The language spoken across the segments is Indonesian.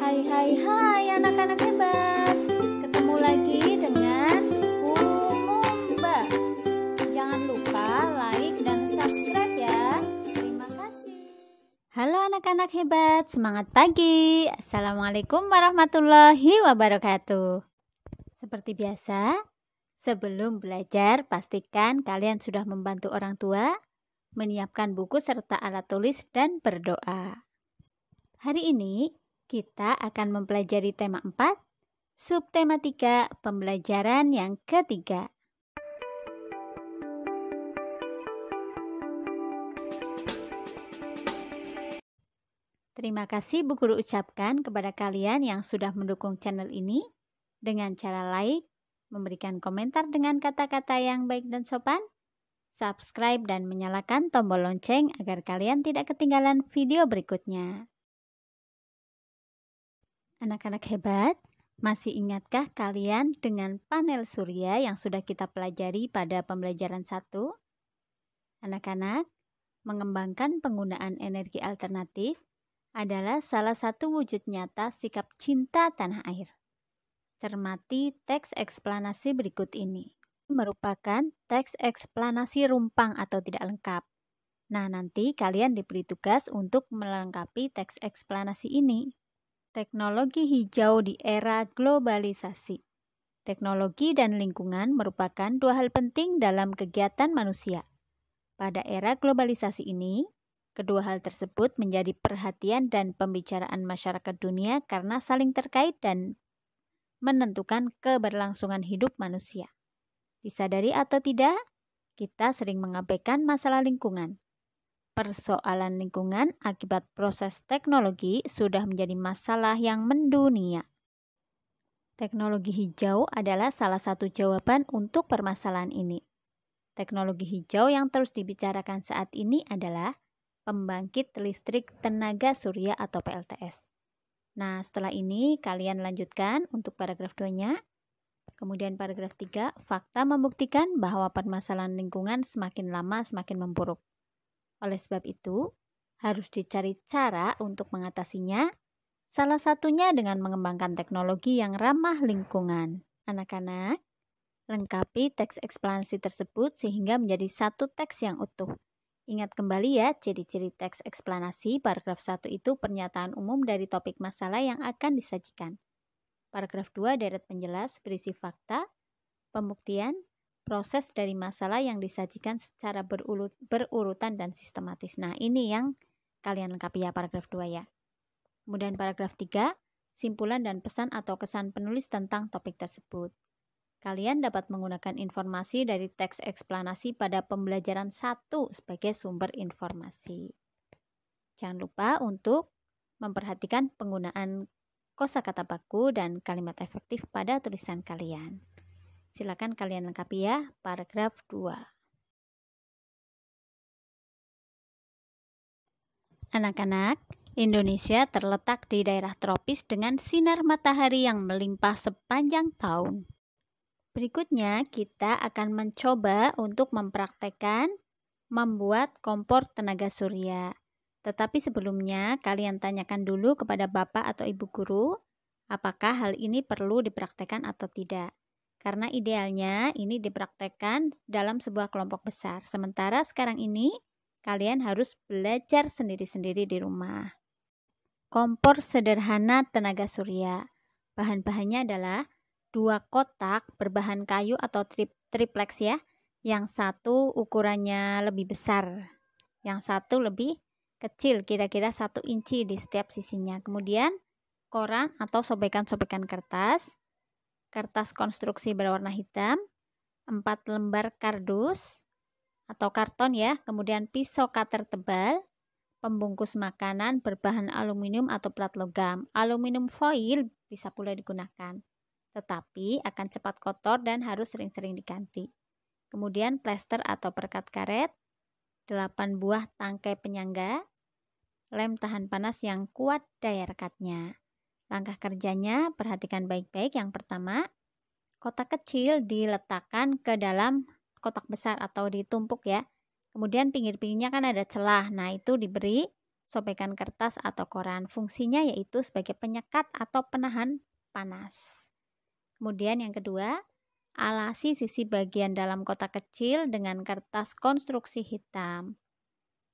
Hai anak-anak hebat. Ketemu lagi dengan Umumba. Jangan lupa like dan subscribe ya. Terima kasih. Halo anak-anak hebat, semangat pagi. Assalamualaikum warahmatullahi wabarakatuh. Seperti biasa, sebelum belajar pastikan kalian sudah membantu orang tua menyiapkan buku serta alat tulis dan berdoa. Hari ini kita akan mempelajari tema 4, subtema 3, pembelajaran yang ketiga. Terima kasih Bu Guru ucapkan kepada kalian yang sudah mendukung channel ini dengan cara like, memberikan komentar dengan kata-kata yang baik dan sopan, subscribe dan menyalakan tombol lonceng agar kalian tidak ketinggalan video berikutnya. Anak-anak hebat, masih ingatkah kalian dengan panel surya yang sudah kita pelajari pada pembelajaran 1? Anak-anak, mengembangkan penggunaan energi alternatif adalah salah satu wujud nyata sikap cinta tanah air. Cermati teks eksplanasi berikut ini. Merupakan teks eksplanasi rumpang atau tidak lengkap. Nah, nanti kalian diberi tugas untuk melengkapi teks eksplanasi ini. Teknologi hijau di era globalisasi. Teknologi dan lingkungan merupakan dua hal penting dalam kegiatan manusia. Pada era globalisasi ini, kedua hal tersebut menjadi perhatian dan pembicaraan masyarakat dunia karena saling terkait dan menentukan keberlangsungan hidup manusia. Disadari atau tidak, kita sering mengabaikan masalah lingkungan. Persoalan lingkungan akibat proses teknologi sudah menjadi masalah yang mendunia. Teknologi hijau adalah salah satu jawaban untuk permasalahan ini. Teknologi hijau yang terus dibicarakan saat ini adalah pembangkit listrik tenaga surya atau PLTS. Nah, setelah ini kalian lanjutkan untuk paragraf 2-nya. Kemudian paragraf 3, fakta membuktikan bahwa permasalahan lingkungan semakin lama semakin memburuk. Oleh sebab itu, harus dicari cara untuk mengatasinya, salah satunya dengan mengembangkan teknologi yang ramah lingkungan. Anak-anak, lengkapi teks eksplanasi tersebut sehingga menjadi satu teks yang utuh. Ingat kembali ya, ciri-ciri teks eksplanasi paragraf 1 itu pernyataan umum dari topik masalah yang akan disajikan. Paragraf 2 deret penjelas berisi fakta, pembuktian, proses dari masalah yang disajikan secara berurutan dan sistematis. Nah, ini yang kalian lengkapi ya paragraf 2 ya. Kemudian paragraf 3, simpulan dan pesan atau kesan penulis tentang topik tersebut. Kalian dapat menggunakan informasi dari teks eksplanasi pada pembelajaran 1 sebagai sumber informasi. Jangan lupa untuk memperhatikan penggunaan kosakata baku dan kalimat efektif pada tulisan kalian. Silakan kalian lengkapi ya, paragraf 2. Anak-anak, Indonesia terletak di daerah tropis dengan sinar matahari yang melimpah sepanjang tahun. Berikutnya, kita akan mencoba untuk mempraktekkan membuat kompor tenaga surya. Tetapi sebelumnya, kalian tanyakan dulu kepada Bapak atau Ibu Guru, apakah hal ini perlu dipraktekkan atau tidak. Karena idealnya ini dipraktekkan dalam sebuah kelompok besar. Sementara sekarang ini kalian harus belajar sendiri-sendiri di rumah. Kompor sederhana tenaga surya. Bahan-bahannya adalah 2 kotak berbahan kayu atau triplex ya. Yang satu ukurannya lebih besar. Yang satu lebih kecil, kira-kira 1 inci di setiap sisinya. Kemudian koran atau sobekan-sobekan kertas konstruksi berwarna hitam, 4 lembar kardus atau karton ya, kemudian pisau cutter tebal, pembungkus makanan berbahan aluminium atau plat logam. Aluminium foil bisa pula digunakan, tetapi akan cepat kotor dan harus sering-sering diganti. Kemudian plester atau perekat karet, 8 buah tangkai penyangga, lem tahan panas yang kuat daya rekatnya. Langkah kerjanya, perhatikan baik-baik. Yang pertama, kotak kecil diletakkan ke dalam kotak besar atau ditumpuk ya. Kemudian pinggir-pinggirnya kan ada celah. Nah, itu diberi sobekan kertas atau koran. Fungsinya yaitu sebagai penyekat atau penahan panas. Kemudian yang kedua, alasi sisi bagian dalam kotak kecil dengan kertas konstruksi hitam.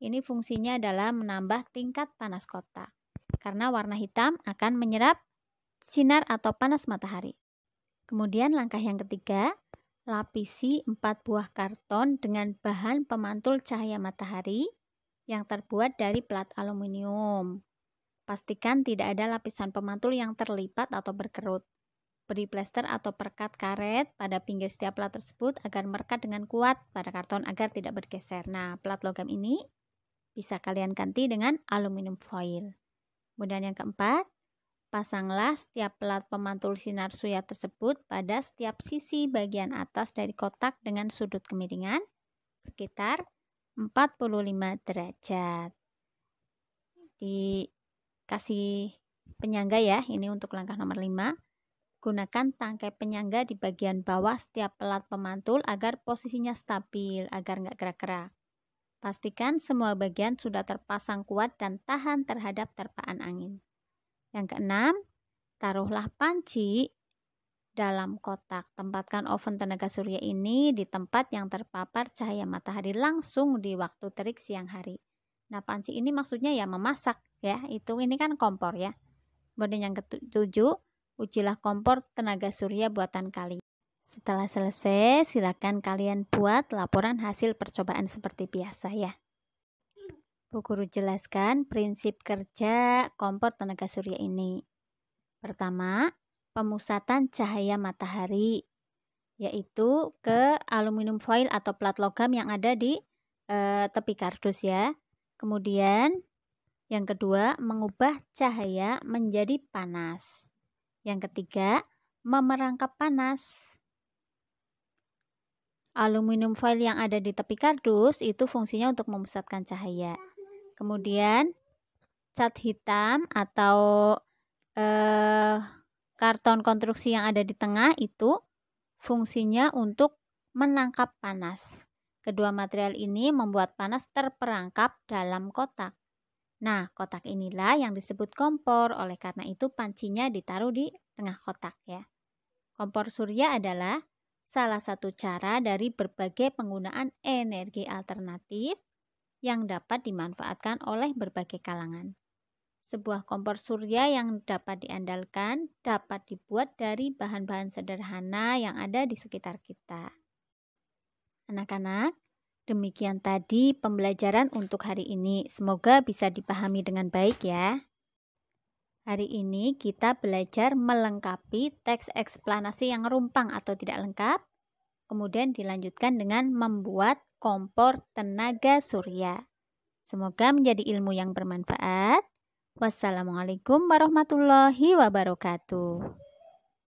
Ini fungsinya adalah menambah tingkat panas kotak, karena warna hitam akan menyerap sinar atau panas matahari. Kemudian langkah yang ketiga, lapisi 4 buah karton dengan bahan pemantul cahaya matahari yang terbuat dari plat aluminium. Pastikan tidak ada lapisan pemantul yang terlipat atau berkerut. Beri plester atau perekat karet pada pinggir setiap plat tersebut agar merekat dengan kuat pada karton agar tidak bergeser. Nah, plat logam ini bisa kalian ganti dengan aluminium foil. Kemudian yang keempat, pasanglah setiap plat pemantul sinar surya tersebut pada setiap sisi bagian atas dari kotak dengan sudut kemiringan sekitar 45 derajat. Dikasih penyangga ya, ini untuk langkah nomor 5. Gunakan tangkai penyangga di bagian bawah setiap plat pemantul agar posisinya stabil, agar nggak gerak-gerak. Pastikan semua bagian sudah terpasang kuat dan tahan terhadap terpaan angin. Yang keenam, taruhlah panci dalam kotak. Tempatkan oven tenaga surya ini di tempat yang terpapar cahaya matahari langsung di waktu terik siang hari. Nah, panci ini maksudnya ya memasak ya. Ini kan kompor ya. Kemudian yang ketujuh, ujilah kompor tenaga surya buatan kalian. Setelah selesai, silakan kalian buat laporan hasil percobaan seperti biasa ya. Bu Guru jelaskan prinsip kerja kompor tenaga surya ini. Pertama, pemusatan cahaya matahari, yaitu ke aluminium foil atau plat logam yang ada di tepi kardus ya. Kemudian yang kedua, mengubah cahaya menjadi panas. Yang ketiga, memerangkap panas. Aluminium foil yang ada di tepi kardus itu fungsinya untuk memusatkan cahaya. Kemudian cat hitam atau karton konstruksi yang ada di tengah itu fungsinya untuk menangkap panas. Kedua material ini membuat panas terperangkap dalam kotak. Nah, kotak inilah yang disebut kompor, oleh karena itu pancinya ditaruh di tengah kotak ya. Kompor surya adalah salah satu cara dari berbagai penggunaan energi alternatif yang dapat dimanfaatkan oleh berbagai kalangan. Sebuah kompor surya yang dapat diandalkan dapat dibuat dari bahan-bahan sederhana yang ada di sekitar kita. Anak-anak, demikian tadi pembelajaran untuk hari ini. Semoga bisa dipahami dengan baik ya. Hari ini kita belajar melengkapi teks eksplanasi yang rumpang atau tidak lengkap. Kemudian dilanjutkan dengan membuat kompor tenaga surya. Semoga menjadi ilmu yang bermanfaat. Wassalamualaikum warahmatullahi wabarakatuh.